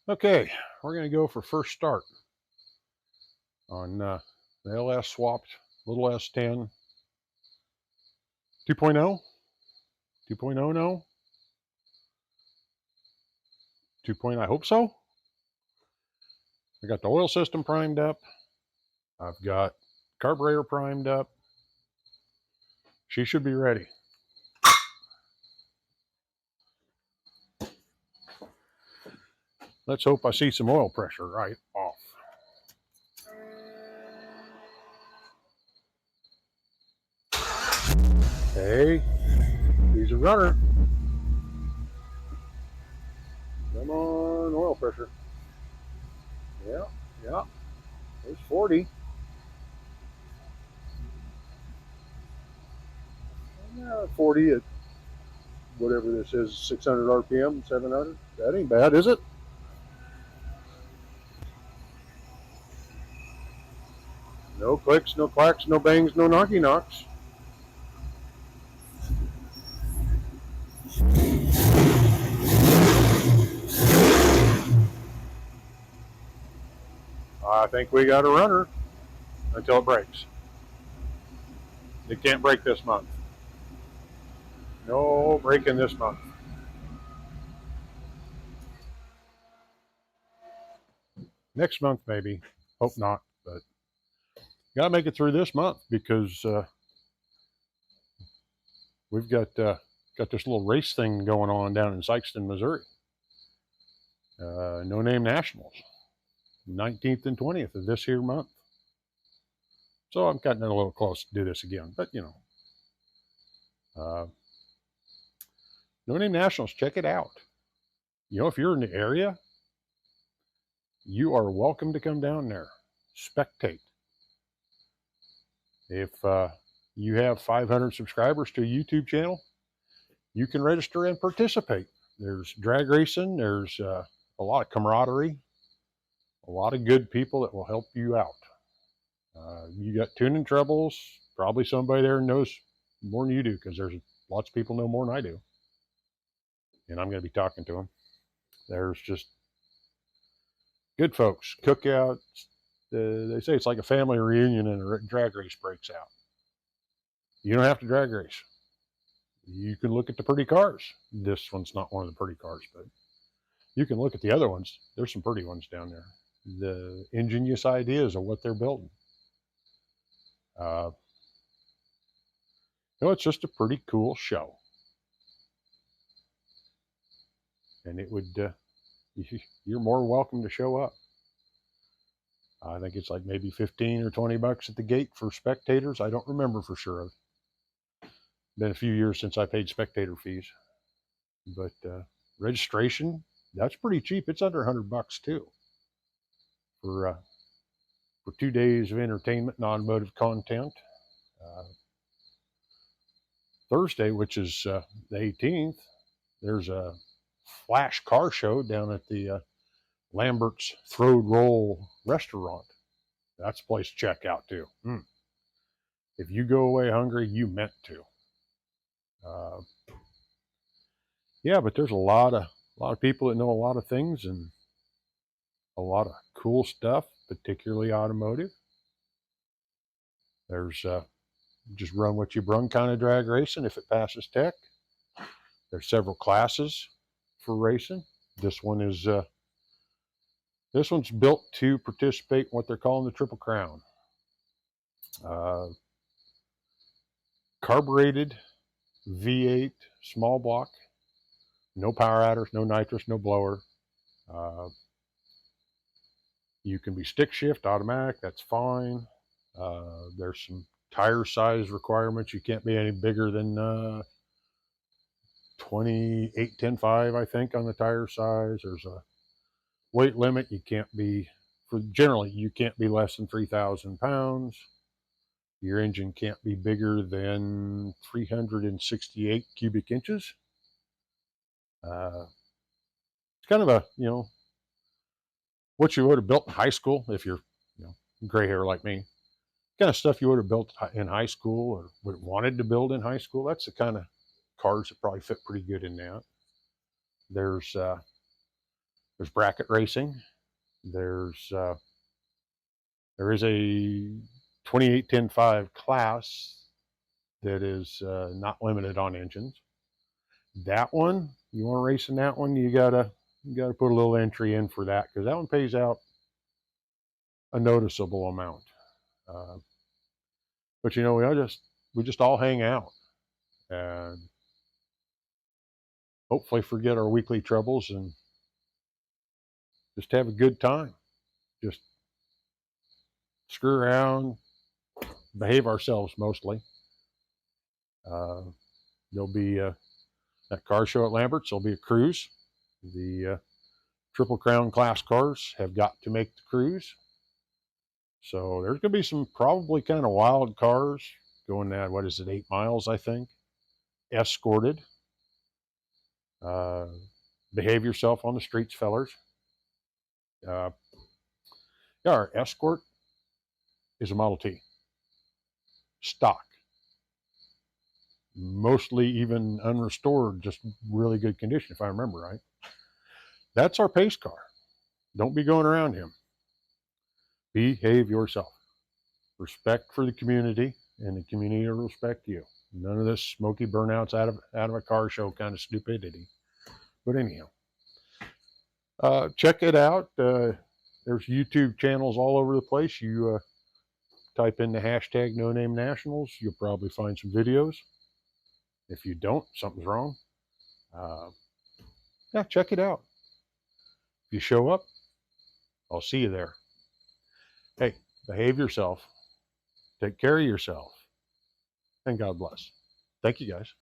Okay, we're going to go for first start on the LS swapped little S10 2.0, 2.0, no, 2.0, I hope so. I got the oil system primed up. I've got carburetor primed up. She should be ready. Let's hope I see some oil pressure right off. Hey, he's a runner. Come on, oil pressure. Yeah, yeah, there's 40. Yeah, 40 at whatever this is, 600 RPM, 700. That ain't bad, is it? No clicks, no clacks, no bangs, no knocky knocks. I think we got a runner until it breaks. It can't break this month. No breaking this month. Next month, maybe. Hope not, but got to make it through this month because we've got this little race thing going on down in Sikeston, Missouri. No Name Nationals, 19th and 20th of this here month. So I'm getting a little close to do this again, but you know, No Name Nationals, check it out. You know, if you're in the area, you are welcome to come down there, spectate. If you have 500 subscribers to a YouTube channel, you can register and participate. There's drag racing, there's a lot of camaraderie, a lot of good people that will help you out. You got tuning troubles, probably somebody there knows more than you do because there's lots of people know more than I do. And I'm going to be talking to them. There's just good folks, cookouts. They say it's like a family reunion and a drag race breaks out. You don't have to drag race. You can look at the pretty cars. This one's not one of the pretty cars, but you can look at the other ones. There's some pretty ones down there. The ingenious ideas of what they're building. It's just a pretty cool show. And it would, you're more welcome to show up. I think it's like maybe 15 or 20 bucks at the gate for spectators. I don't remember for sure. Been a few years since I paid spectator fees. But registration, that's pretty cheap. It's under 100 bucks too for 2 days of entertainment and automotive content. Thursday, which is the 18th, there's a flash car show down at the Lambert's Throwed Roll restaurant. That's a place to check out too. If you go away hungry, you meant to. Yeah, but there's a lot of people that know a lot of things and a lot of cool stuff, particularly automotive. There's just run what you brung kind of drag racing if it passes tech. There's several classes for racing. This one's built to participate in what they're calling the Triple Crown. Carbureted V8 small block, no power adders, no nitrous, no blower. You can be stick shift, automatic, that's fine. There's some tire size requirements. You can't be any bigger than 28-10-5, I think, on the tire size. There's a weight limit. You can't be, generally, you can't be less than 3,000 pounds. Your engine can't be bigger than 368 cubic inches. It's kind of a, what you would have built in high school if you're, gray hair like me. Kind of stuff you would have built in high school or would have wanted to build in high school. That's the kind of cars that probably fit pretty good in that. There's There's bracket racing. There is a 28-10-5 class that is not limited on engines. That one, you want to race in that one, you gotta put a little entry in for that, because that one pays out a noticeable amount. But you know, we just all hang out and hopefully forget our weekly troubles and just have a good time. Just screw around, behave ourselves mostly. There'll be that car show at Lambert's. There'll be a cruise. The Triple Crown class cars have got to make the cruise. So there's going to be some probably kind of wild cars going that, what is it, 8 miles, I think, escorted. Behave yourself on the streets, fellers. Yeah, our Escort is a Model T. Stock. Mostly even unrestored, just really good condition, if I remember right. That's our pace car. Don't be going around him. Behave yourself. Respect for the community, and the community will respect you. None of this smoky burnouts out of a car show kind of stupidity. But anyhow, check it out. There's YouTube channels all over the place. You type in the hashtag No Name Nationals, you'll probably find some videos. If you don't, something's wrong. Yeah, check it out. If you show up, I'll see you there. Hey, behave yourself. Take care of yourself. And God bless. Thank you, guys.